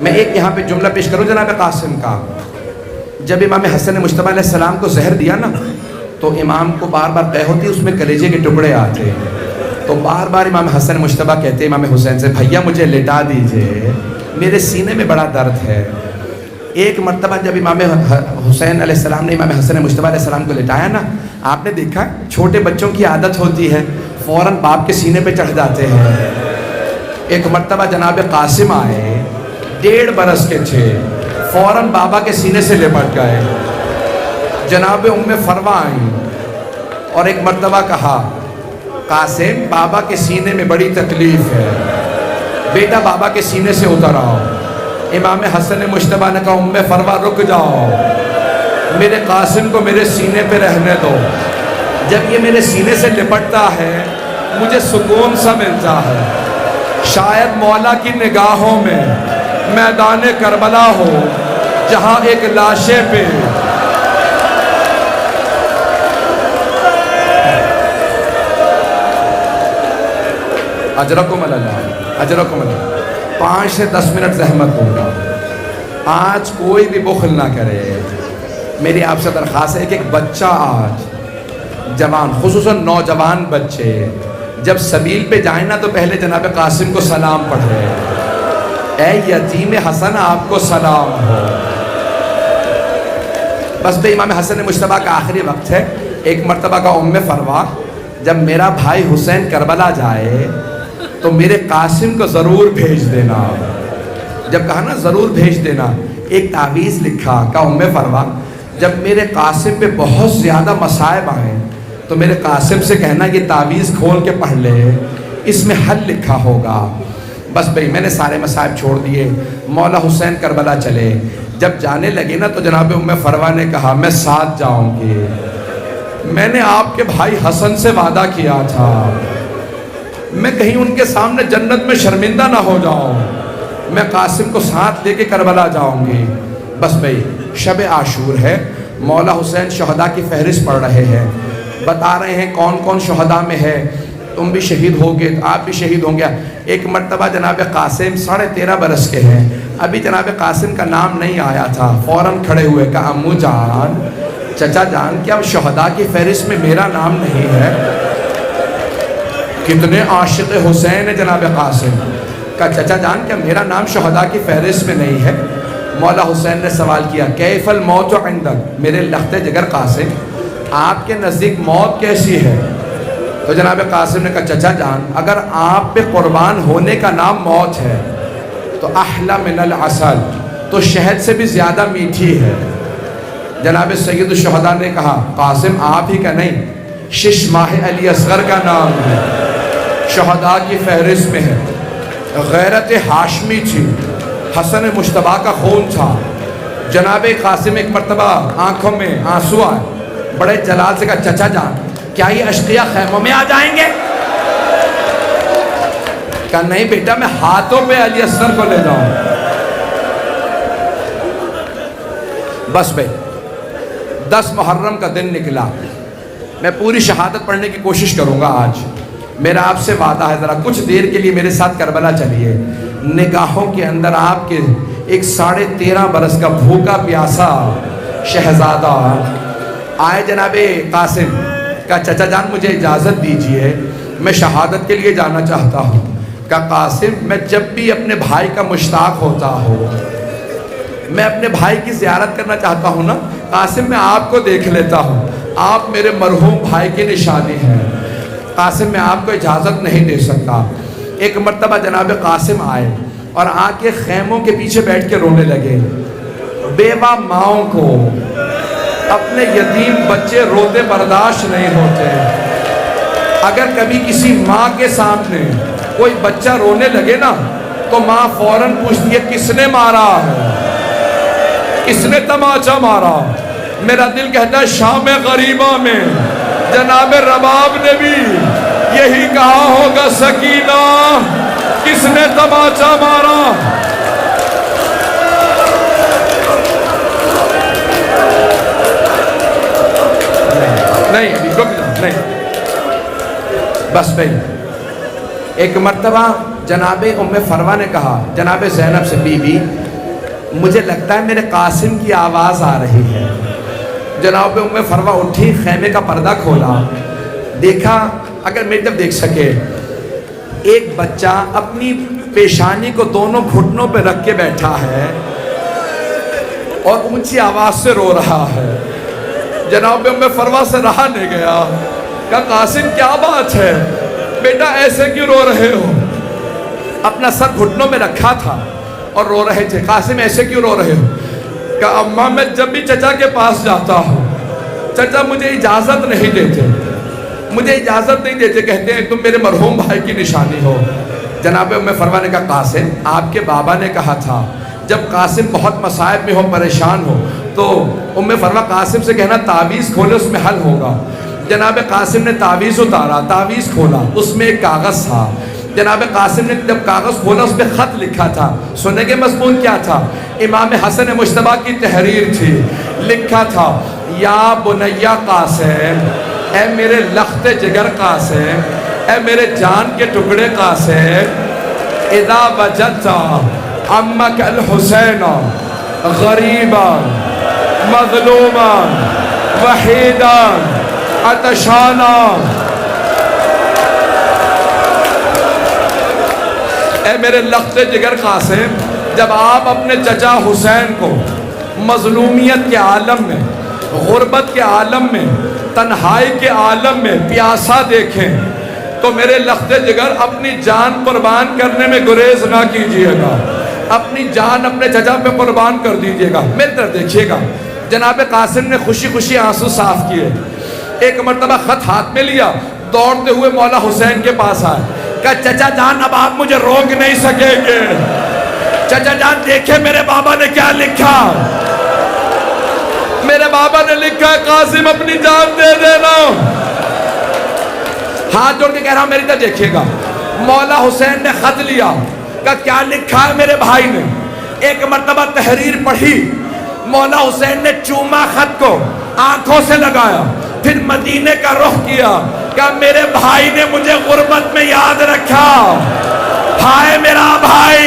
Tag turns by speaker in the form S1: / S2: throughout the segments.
S1: میں ایک یہاں پہ جملہ پیش کروں جناب قاسم کا. جب امام حسن مجتبیٰ علیہ السلام کو زہر دیا نا تو امام کو بار بار قے ہوتی اس میں کلیجے کے ٹکڑے آتے. تو بار بار امام حسن مجتبیٰ کہتے امام حسین سے بھیا مجھے لٹا دیجئے, میرے سینے میں بڑا درد ہے. ایک مرتبہ جب امام حسین علیہ السلام نے امام حسن مجتبیٰ علیہ السلام کو لٹایا نا, آپ نے دیکھا چھوٹے بچوں کی عادت ہوتی ہے فوراً باپ کے سینے پہ چڑھ جاتے ہیں. ایک مرتبہ جناب قاسم آئے, 1.5 برس کے تھے, فوراً بابا کے سینے سے لپٹ گئے. جناب ام فروا آئیں اور ایک مرتبہ کہا قاسم بابا کے سینے میں بڑی تکلیف ہے, بیٹا بابا کے سینے سے اتر آؤ. امام حسن مجتبیٰ نے کہا ام فروا رک جاؤ, میرے قاسم کو میرے سینے پہ رہنے دو. جب یہ میرے سینے سے لپٹتا ہے مجھے سکون سا ملتا ہے. شاید مولا کی نگاہوں میں میدان کربلا ہو جہاں ایک لاشے پہ اجرکم اللہ اجرکم اللہ. 5 سے 10 منٹ زحمت ہوگا. آج کوئی بھی بخل نہ کرے. میری آپ سے درخواست ہے کہ ایک بچہ آج جوان, خصوصاً نوجوان بچے جب سبیل پہ جائیں نا تو پہلے جناب قاسم کو سلام پڑھے, اے یتیم حسن آپ کو سلام ہو. بس بے امام حسن مجتبیٰ کا آخری وقت ہے. ایک مرتبہ کا ام فروا جب میرا بھائی حسین کربلا جائے تو میرے قاسم کو ضرور بھیج دینا. جب کہا نا ضرور بھیج دینا, ایک تعویذ لکھا. کہا ام فروا جب میرے قاسم پہ بہت زیادہ مصائب آئیں تو میرے قاسم سے کہنا یہ تعویذ کھول کے پڑھ لے, اس میں حل لکھا ہوگا. بس بھئی میں نے سارے مصائب چھوڑ دیے, مولا حسین کربلا چلے. جب جانے لگے نا تو جناب ام فروا نے کہا میں ساتھ جاؤں گی, میں نے آپ کے بھائی حسن سے وعدہ کیا تھا, میں کہیں ان کے سامنے جنت میں شرمندہ نہ ہو جاؤں, میں قاسم کو ساتھ لے کے کربلا جاؤں گی. بس بھئی شب عاشور ہے, مولا حسین شہداء کی فہرست پڑھ رہے ہیں, بتا رہے ہیں کون کون شہداء میں ہے. تم بھی شہید ہوگے, آپ بھی شہید ہوں گے. ایک مرتبہ جناب قاسم 13.5 برس کے ہیں, ابھی جناب قاسم کا نام نہیں آیا تھا, فوراً کھڑے ہوئے کہا امو جان چچا جان کیا شہداء کی فہرست میں میرا نام نہیں ہے؟ کتنے عاشق حسین ہے جناب قاسم. کہا چچا جان کیا میرا نام شہداء کی فہرست میں نہیں ہے؟ مولا حسین نے سوال کیا کیف الموت عندک, میرے لخت جگر قاسم آپ کے نزدیک موت کیسی ہے؟ تو جناب قاسم نے کہا چچا جان اگر آپ پہ قربان ہونے کا نام موت ہے تو احلی من العسل, تو شہد سے بھی زیادہ میٹھی ہے. جناب سید الشہداء نے کہا قاسم آپ ہی کا نہیں, شش ماہ علی اصغر کا نام ہے, شہداء کی فہرست میں ہے. غیرت ہاشمی تھی, حسن مجتبیٰ کا خون تھا. جناب قاسم ایک مرتبہ آنکھوں میں آنسو آئے, بڑے جلال سے کہا چچا جان کیا یہ اشقیاء خیموں میں آ جائیں گے؟ کہا نہیں بیٹا میں ہاتھوں پہ علی اصغر کو لے جاؤں. بس بھئی 10 محرم کا دن نکلا, میں پوری شہادت پڑھنے کی کوشش کروں گا آج. میرا آپ سے وعدہ ہے ذرا کچھ دیر کے لیے میرے ساتھ کربلا چلیے. نگاہوں کے اندر آپ کے ایک 13.5 برس کا بھوکا پیاسا شہزادہ آئے. جناب قاسم کہا چچا جان مجھے اجازت دیجئے, میں شہادت کے لیے جانا چاہتا ہوں. کہا قاسم میں جب بھی اپنے بھائی کا مشتاق ہوتا ہوں, میں اپنے بھائی کی زیارت کرنا چاہتا ہوں نا قاسم میں آپ کو دیکھ لیتا ہوں, آپ میرے مرحوم بھائی کی نشانی ہیں. قاسم میں آپ کو اجازت نہیں دے سکتا. ایک مرتبہ جناب قاسم آئے اور آ کے خیموں کے پیچھے بیٹھ کے رونے لگے. بیوہ ماؤں کو اپنے یتیم بچے روتے برداشت نہیں ہوتے. اگر کبھی کسی ماں کے سامنے کوئی بچہ رونے لگے نا تو ماں فوراً پوچھتی ہے کس نے مارا ہے, کس نے تماچا مارا. میرا دل کہتا ہے شام غریبہ میں جناب رباب نے بھی یہی کہا ہوگا سکینہ کس نے تماچا مارا. نہیں ابھی رک جاؤ, نہیں بس بھئی. ایک مرتبہ جناب ام فروا نے کہا جناب زینب سے بی بی مجھے لگتا ہے میرے قاسم کی آواز آ رہی ہے۔ جناب ام فروہ اٹھی، خیمے کا پردہ کھولا، دیکھا، اگر میں جب دیکھ سکے، ایک بچہ اپنی پیشانی کو دونوں گھٹنوں پہ رکھ کے بیٹھا ہے اور اونچی آواز سے رو رہا ہے۔ جناب ام فروہ سے رہا نہیں گیا، کہا قاسم کیا بات ہے بیٹا، ایسے کیوں رو رہے ہو؟ اپنا سر گھٹنوں میں رکھا تھا اور رو رہے تھے۔ قاسم ایسے کیوں رو رہے ہو؟ کہا اماں میں جب بھی چچا کے پاس جاتا ہوں، چچا مجھے اجازت نہیں دیتے، مجھے اجازت نہیں دیتے، کہتے ہیں تم میرے مرحوم بھائی کی نشانی ہو۔ جناب ام فروہ نے کہا قاسم آپ کے بابا نے کہا تھا جب قاسم بہت مصائب میں ہو، پریشان ہو، تو ام فروہ قاسم سے کہنا تعویذ کھولے، اس میں حل ہوگا۔ جناب قاسم نے تعویذ اتارا، تعویذ کھولا، اس میں ایک کاغذ تھا۔ جناب قاسم نے جب کاغذ کھولا، اس پہ خط لکھا تھا۔ سننے کے مضمون کیا تھا؟ امام حسن مجتبیٰ کی تحریر تھی۔ لکھا تھا یا بنیا قاسم، اے میرے لخت جگر قاسم، اے میرے جان کے ٹکڑے قاسم، اذا وجدت عمک الحسین غریبا مظلوما وحیدا عطشانا، اے میرے لخت جگر قاسم، جب آپ اپنے چچا حسین کو مظلومیت کے عالم میں، غربت کے عالم میں، تنہائی کے عالم میں پیاسا دیکھیں تو میرے لخت جگر اپنی جان قربان کرنے میں گریز نہ کیجئے گا، اپنی جان اپنے چچا پہ قربان کر دیجئے گا۔ میری طرف دیکھیے گا، جناب قاسم نے خوشی خوشی آنسو صاف کیے، ایک مرتبہ خط ہاتھ میں لیا، دوڑتے ہوئے مولا حسین کے پاس آئے، کہا چچا جان اب آپ مجھے روک نہیں سکیں گے، چچا جان دیکھیں میرے بابا نے کیا لکھا۔ میرے بابا نے لکھا ہے قاسم اپنی جان دے دینا۔ ہاتھ جوڑ کے کہہ رہا ہوں میری طرف دیکھیے گا، مولا حسین نے خط لیا، کہا کیا لکھا ہے میرے بھائی نے؟ ایک مرتبہ تحریر پڑھی، مولا حسین نے چوما خط کو، آنکھوں سے لگایا، پھر مدینے کا رخ کیا، کہا میرے بھائی نے مجھے غربت میں یاد رکھا، ہائے میرا بھائی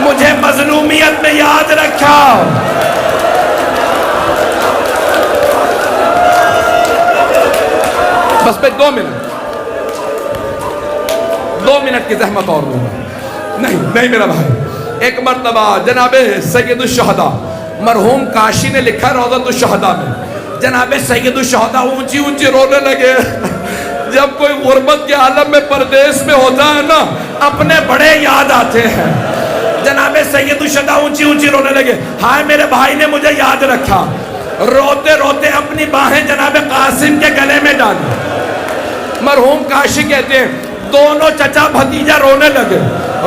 S1: مجھے مظلومیت میں یاد رکھا۔ بس پہ 2 منٹ کی زحمت اور لوں گا، نہیں میرا بھائی۔ ایک مرتبہ جناب سید الشہداء مرحوم کاشی نے لکھا روضۃ الشہداء میں، جناب سید الشہداء اونچی اونچی رونے لگے۔ جب کوئی غربت کے عالم میں پردیس میں ہوتا ہے نا، اپنے بڑے یاد آتے ہیں۔ جناب سید الشہداء اونچی اونچی رونے لگے، ہائے میرے بھائی نے مجھے یاد رکھا۔ روتے روتے اپنی باہیں جناب قاسم کے گلے میں ڈالی۔ مرحوم کاشی کہتے ہیں دونوں چچا بھتیجا رونے لگے،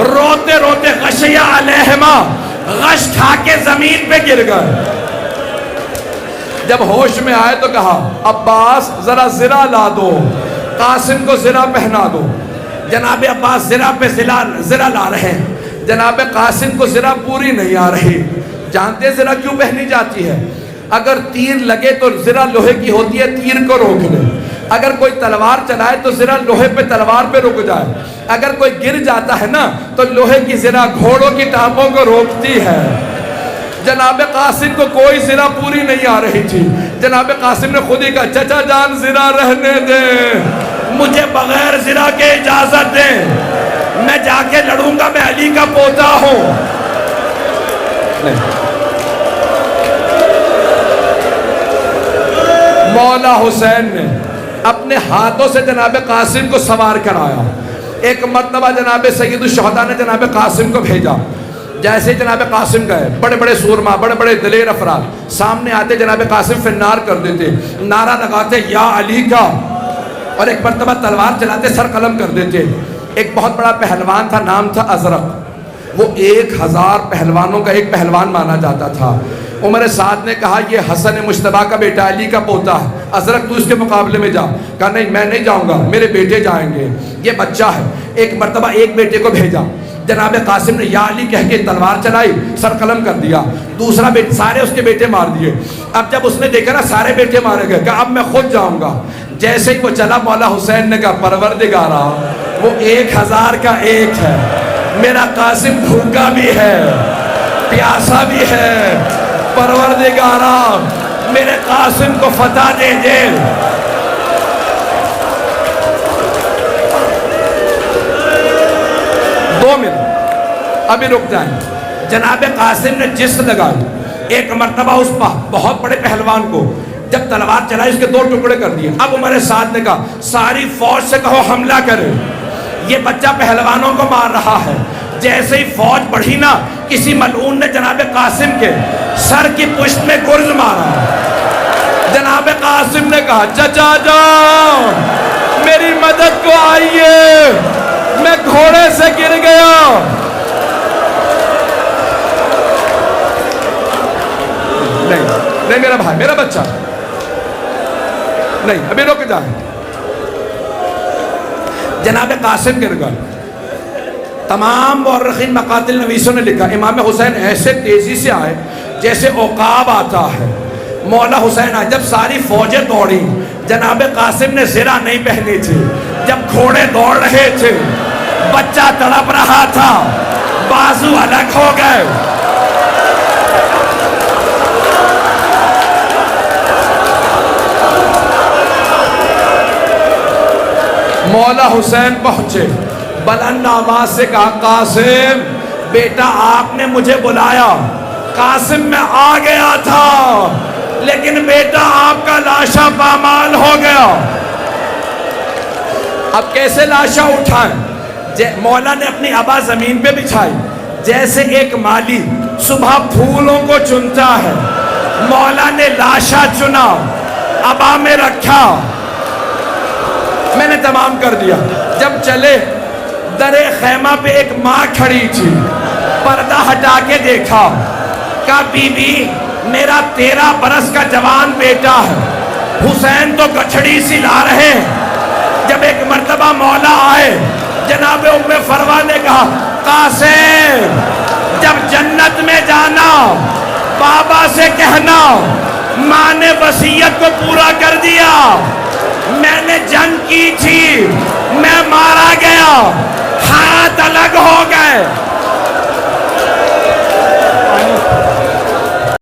S1: روتے روتے غشیہ علیہما، غش کھا کے زمین پہ گر گئے۔ جب ہوش میں آئے تو کہا عباس ذرا زرہ لا دو، قاسم کو زرہ پہنا دو۔ جناب عباس زرہ پہ زرہ لا رہے ہیں، جناب قاسم کو زرہ پوری نہیں آ رہی۔ جانتے زرہ کیوں پہنی جاتی ہے؟ اگر تیر لگے تو زرہ لوہے کی ہوتی ہے، تیر کو روک لے۔ اگر کوئی تلوار چلائے تو زرہ لوہے پہ تلوار پہ رک جائے۔ اگر کوئی گر جاتا ہے نا تو لوہے کی زرہ گھوڑوں کی ٹانپوں کو روکتی ہے۔ جناب قاسم کو کوئی زرہ پوری نہیں آ رہی تھی۔ جناب قاسم نے خود ہی کہا چچا جان زرہ رہنے دیں، مجھے بغیر زرہ کے اجازت دیں، میں جا کے لڑوں گا، میں علی کا پوتا ہوں۔ مولا حسین نے اپنے ہاتھوں سے جناب قاسم کو سوار کرایا۔ ایک مرتبہ جناب سید الشہداء نے جناب قاسم کو بھیجا۔ جیسے جناب قاسم گئے، بڑے بڑے سورما، بڑے بڑے دلیر افراد سامنے آتے، جناب قاسم فنار کر دیتے، نعرہ لگاتے یا علی کا، اور ایک مرتبہ تلوار چلاتے، سر قلم کر دیتے۔ ایک بہت بڑا پہلوان تھا، نام تھا ازرق، وہ 1000 پہلوانوں کا ایک پہلوان مانا جاتا تھا۔ عمر سعد نے کہا یہ حسن مجتبیٰ کا بیٹا، علی کا پوتا ہے، ازرق تو اس کے مقابلے میں جا۔ کہا نہیں میں نہیں جاؤں گا، میرے بیٹے جائیں گے، یہ بچہ ہے۔ ایک مرتبہ ایک بیٹے کو بھیجا، جناب قاسم نے یا علی کہہ کے تلوار چلائی، سر قلم کر دیا۔ دوسرا بیٹا، سارے اس کے بیٹے مار دیے۔ اب جب اس نے دیکھا نا سارے بیٹے مارے گئے، کہا اب میں خود جاؤں گا۔ جیسے ہی وہ چلا، مولا حسین نے کہا پروردگارا وہ 1000 کا ایک ہے، میرا قاسم بھوکا بھی ہے، پیاسا بھی ہے، پروردگارا میرے قاسم کو فتح دے دے۔ دو منٹ ابھی رک جائیں۔ جناب قاسم نے جس لگائی، ایک مرتبہ اس بہت بڑے پہلوان کو جب تلوار چلائی اس کے دو ٹکڑے کر دیے۔ اب عمر سعد نے کہا ساری فوج سے کہو حملہ کرے، یہ بچہ پہلوانوں کو مار رہا ہے۔ جیسے ہی فوج بڑھی نا، کسی ملعون نے جناب قاسم کے سر کی پشت میں گرز مارا۔ جناب قاسم نے کہا چچا جاؤ میری مدد کو آئیے، میں گھوڑے سے گر گیا۔ نہیں میرا بھائی، میرا بچہ نہیں، ابھی رک جائیں۔ جناب قاسم گر گئے۔ تمام مورخین مقاتل نویسوں نے لکھا امام حسین ایسے تیزی سے آئے جیسے عقاب آتا ہے۔ مولا حسین آئے، جب ساری فوجیں دوڑی، جناب قاسم نے زرہ نہیں پہنی تھی، جب گھوڑے دوڑ رہے تھے، بچہ تڑپ رہا تھا، بازو الگ ہو گئے۔ مولا حسین پہنچے، بلند آواز سے کہا قاسم بیٹا آپ نے مجھے بلایا۔ قاسم میں آ گیا تھا لیکن بیٹا آپ کا لاشا پامال ہو گیا۔ اب کیسے لاشا اٹھائیں؟ مولا نے اپنی عبا زمین پہ بچھائی، جیسے ایک مالی صبح پھولوں کو چنتا ہے۔ مولا نے لاشا چنا، عبا میں رکھا، میں نے تمام کر دیا۔ جب چلے، در خیمہ پہ ایک ماں کھڑی تھی، پردہ ہٹا کے دیکھا، کہا بی بی میرا 13 برس کا جوان بیٹا ہے، حسین تو گچھڑی سی لا رہے ہیں۔ جب ایک مرتبہ مولا آئے، جناب ام فروا نے کہا قاسم جب جنت میں جانا بابا سے کہنا ماں نے وصیت کو پورا کر دیا، میں نے جنگ کی تھی، میں مارا گیا، ہاتھ الگ ہو گئے۔